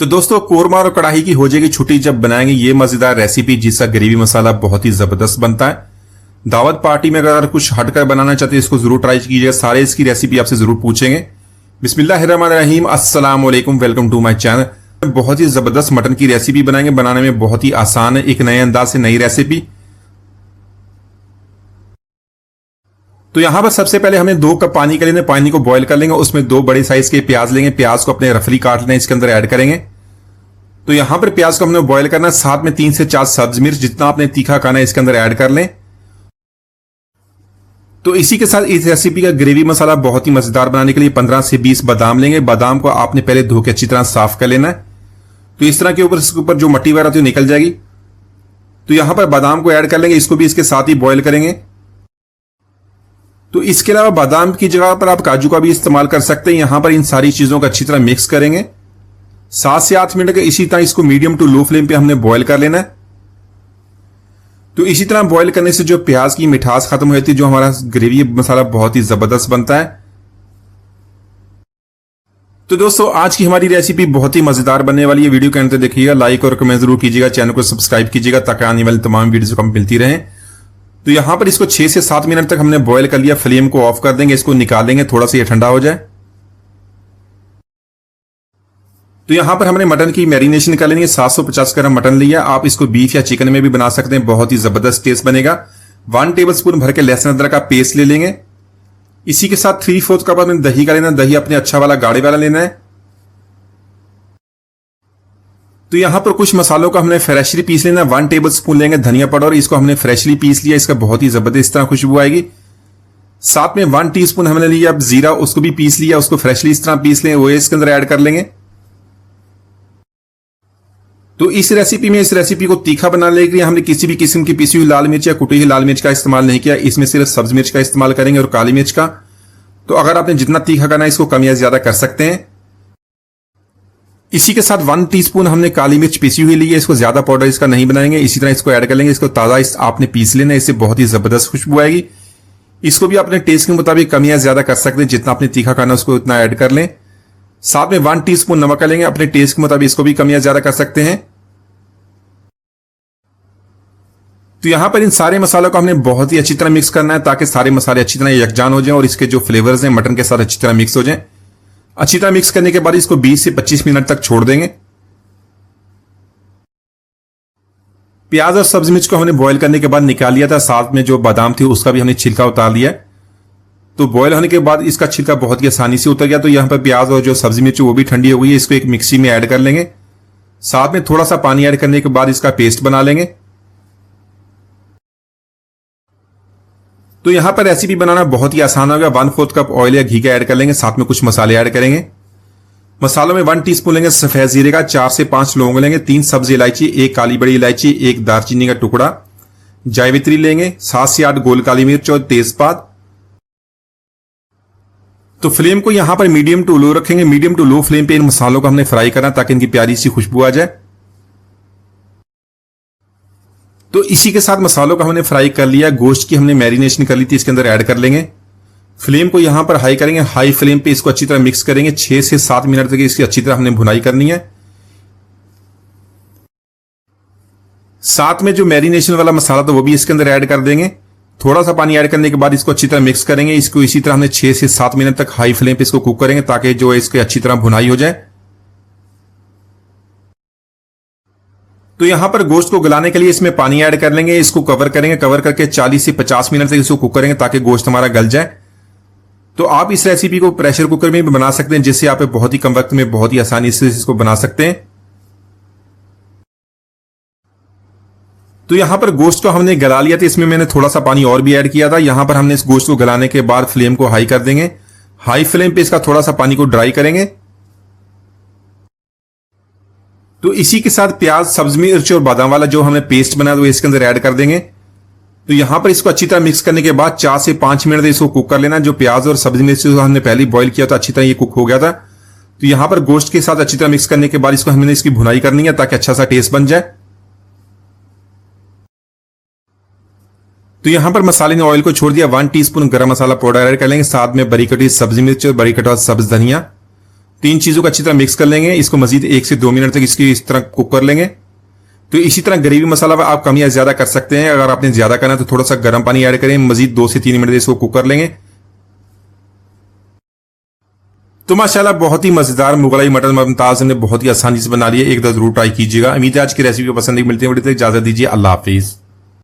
तो दोस्तों कोरमा और कढ़ाई की हो जाएगी छुट्टी जब बनाएंगे ये मजेदार रेसिपी जिसका ग्रेवी मसाला बहुत ही जबरदस्त बनता है। दावत पार्टी में अगर कुछ हटकर बनाना चाहते हैं इसको जरूर ट्राई कीजिएगा। सारे इसकी रेसिपी आपसे जरूर पूछेंगे। बिस्मिल्लाहिर्रहमानिर्रहीम, अस्सलाम वालेकुम, वेलकम टू माय चैनल। बहुत ही जबरदस्त मटन की रेसिपी बनाएंगे, बनाने में बहुत ही आसान है, एक नए अंदाज से नई रेसिपी। तो यहां पर सबसे पहले हमें 2 कप पानी कर लेंगे, पानी को बॉईल कर लेंगे। उसमें 2 बड़े साइज के प्याज लेंगे, प्याज को अपने रफली काट लेंगे, इसके अंदर ऐड करेंगे। तो यहां पर प्याज को हमने बॉईल करना है, साथ में 3 से 4 सब्ज मिर्च, जितना आपने तीखा खाना है इसके अंदर ऐड कर लें। तो इसी के साथ इस रेसिपी का ग्रेवी मसाला बहुत ही मजेदार बनाने के लिए 15 से 20 बादाम लेंगे। बादाम को आपने पहले धो के अच्छी तरह साफ कर लेना है। तो इस तरह के ऊपर इसके ऊपर जो मट्टी वगैरह होती है निकल जाएगी। तो यहां पर बादाम को ऐड कर लेंगे, इसको भी इसके साथ ही बॉईल करेंगे। तो इसके अलावा बादाम की जगह पर आप काजू का भी इस्तेमाल कर सकते हैं। यहां पर इन सारी चीजों को अच्छी तरह मिक्स करेंगे। 7 से 8 मिनट के इसी तरह इसको मीडियम टू लो फ्लेम पे हमने बॉईल कर लेना है। तो इसी तरह बॉईल करने से जो प्याज की मिठास खत्म हो जाती है, जो हमारा ग्रेवी मसाला बहुत ही जबरदस्त बनता है। तो दोस्तों आज की हमारी रेसिपी बहुत ही मजेदार बनने वाली है। वीडियो के अंत तक देखिएगा, लाइक और कमेंट जरूर कीजिएगा, चैनल को सब्सक्राइब कीजिएगा ताकि आने वाली तमाम वीडियो को मिलती रहे। तो यहां पर इसको 6 से 7 मिनट तक हमने बॉईल कर लिया। फ्लेम को ऑफ कर देंगे, इसको निकाल लेंगे, थोड़ा सा ये ठंडा हो जाए। तो यहां पर हमने मटन की मैरिनेशन कर लेंगे। 750 ग्राम मटन लिया, आप इसको बीफ या चिकन में भी बना सकते हैं, बहुत ही जबरदस्त टेस्ट बनेगा। 1 टेबलस्पून भर के लहसुन अदरक का पेस्ट ले लेंगे। इसी के साथ 3/4 कप हमने दही का लेना, दही अपने अच्छा वाला गाढ़े वाला लेना है। तो यहां पर कुछ मसालों का हमने फ्रेशली पीस लेना। 1 टेबलस्पून लेंगे धनिया पाउडर, इसको हमने फ्रेशली पीस लिया, इसका बहुत ही जबरदस्त तरह खुशबू आएगी। साथ में 1 टीस्पून हमने लिया अब जीरा, उसको भी पीस लिया, उसको फ्रेशली इस तरह पीस लें, वो इसके अंदर ऐड कर लेंगे। तो इस रेसिपी को तीखा बनाने के लिए हमने किसी भी किस्म की पिसी हुई लाल मिर्च या कुटी हुई लाल मिर्च का इस्तेमाल नहीं किया। इसमें सिर्फ सब्ज मिर्च का इस्तेमाल करेंगे और काली मिर्च का। तो अगर आपने जितना तीखा करना है इसको कम या ज्यादा कर सकते हैं। इसी के साथ 1 टीस्पून हमने काली मिर्च पिसी हुई ली है, इसको ज्यादा पाउडर इसका नहीं बनाएंगे, इसी तरह इसको ऐड कर लेंगे। इसको ताजा आपने पीस लेना है, इससे बहुत ही जबरदस्त खुशबू आएगी। इसको भी अपने टेस्ट के मुताबिक कम या ज्यादा कर सकते हैं, जितना आपने तीखा खाना है उसको उतना ऐड कर लें। साथ में 1 टीस्पून नमक का लेंगे, अपने टेस्ट के मुताबिक इसको भी कम या ज्यादा कर सकते हैं। तो यहां पर इन सारे मसालों को हमने बहुत ही अच्छी तरह मिक्स करना है ताकि सारे मसाले अच्छी तरह यकजान हो जाएं और इसके जो फ्लेवर्स हैं मटन के साथ अच्छी तरह मिक्स हो जाएं। अच्छी तरह मिक्स करने के बाद इसको 20 से 25 मिनट तक छोड़ देंगे। प्याज और सब्जी मिर्च को हमने बॉईल करने के बाद निकाल लिया था, साथ में जो बादाम थी उसका भी हमने छिलका उतार लिया। तो बॉईल होने के बाद इसका छिलका बहुत ही आसानी से उतर गया। तो यहां पर प्याज और जो सब्जी मिर्च वो भी ठंडी हो गई है, इसको एक मिक्सी में ऐड कर लेंगे। साथ में थोड़ा सा पानी ऐड करने के बाद इसका पेस्ट बना लेंगे। तो यहां पर रेसिपी बनाना बहुत ही आसान होगा। 1/4 कप ऑयल या घी का ऐड कर लेंगे, साथ में कुछ मसाले ऐड करेंगे। मसालों में 1 टीस्पून लेंगे सफेद जीरे का, 4 से 5 लौंग लेंगे, 3 सब्जी इलायची, 1 काली बड़ी इलायची, 1 दालचीनी का टुकड़ा, जावित्री लेंगे, 7 से 8 गोल काली मिर्च और तेजपात। तो फ्लेम को यहां पर मीडियम टू लो रखेंगे। मीडियम टू लो फ्लेम पे इन मसालों को हमने फ्राई करना ताकि इनकी प्यारी सी खुशबू आ जाए। तो इसी के साथ मसालों का हमने फ्राई कर लिया। गोश्त की हमने मैरिनेशन कर ली थी, इसके अंदर ऐड कर लेंगे। फ्लेम को यहां पर हाई करेंगे, हाई फ्लेम पे इसको अच्छी तरह मिक्स करेंगे। 6 से 7 मिनट तक इसकी अच्छी तरह हमने भुनाई करनी है। साथ में जो मैरिनेशन वाला मसाला था वो भी इसके अंदर ऐड कर देंगे। थोड़ा सा पानी ऐड करने के बाद इसको अच्छी तरह मिक्स करेंगे। इसको इसी तरह हमने 6 से 7 मिनट तक हाई फ्लेम पे इसको कुक करेंगे ताकि जो इसकी अच्छी तरह भुनाई हो जाए। तो यहां पर गोश्त को गलाने के लिए इसमें पानी ऐड कर लेंगे, इसको कवर करेंगे, कवर करके 40 से 50 मिनट तक इसको कुक करेंगे ताकि गोश्त हमारा गल जाए। तो आप इस रेसिपी को प्रेशर कुकर में भी बना सकते हैं, जिससे आप बहुत ही कम वक्त में बहुत ही आसानी से इसको बना सकते हैं। तो यहां पर गोश्त को हमने गला लिया था, इसमें मैंने थोड़ा सा पानी और भी ऐड किया था। यहां पर हमने इस गोश्त को गलाने के बाद फ्लेम को हाई कर देंगे। हाई फ्लेम पे इसका थोड़ा सा पानी को ड्राई करेंगे। तो इसी के साथ प्याज, सब्जी मिर्च और बादाम वाला जो हमने पेस्ट बनाया वो इसके अंदर ऐड कर देंगे। तो यहां पर इसको अच्छी तरह मिक्स करने के बाद 4 से 5 मिनट इसको कुक कर लेना। जो प्याज और सब्जी मिर्च जो हमने पहले बॉईल किया था अच्छी तरह ये कुक हो गया था। तो यहां पर गोश्त के साथ अच्छी तरह मिक्स करने के बाद इसको हमने इसकी भुनाई करनी है ताकि अच्छा सा टेस्ट बन जाए। तो यहां पर मसाले ने ऑयल को छोड़ दिया। 1 टीस्पून गरम मसाला पाउडर ऐड कर लेंगे, साथ में बरी कटी सब्जी मिर्च और बरी कटा सब्ज धनिया, तो इन चीजों को अच्छी तरह मिक्स कर लेंगे। इसको मजीद 1 से 2 मिनट तक इसकी इस तरह कुक कर लेंगे। तो इसी तरह ग्रेवी मसाला आप कम या ज्यादा कर सकते हैं। अगर आपने ज्यादा करना है तो थोड़ा सा गर्म पानी ऐड करें, मजीद 2 से 3 मिनट इसको कुक कर लेंगे। तो माशाल्लाह बहुत ही मजेदार मुगलाई मटर मुमताज ने बहुत ही आसानी से बना लिया। एक दफा जरूर ट्राई कीजिएगा। उम्मीद है आज की रेसिपी पसंद आई। मिलते हैं, इजाजत दीजिए, अल्लाह हाफिज।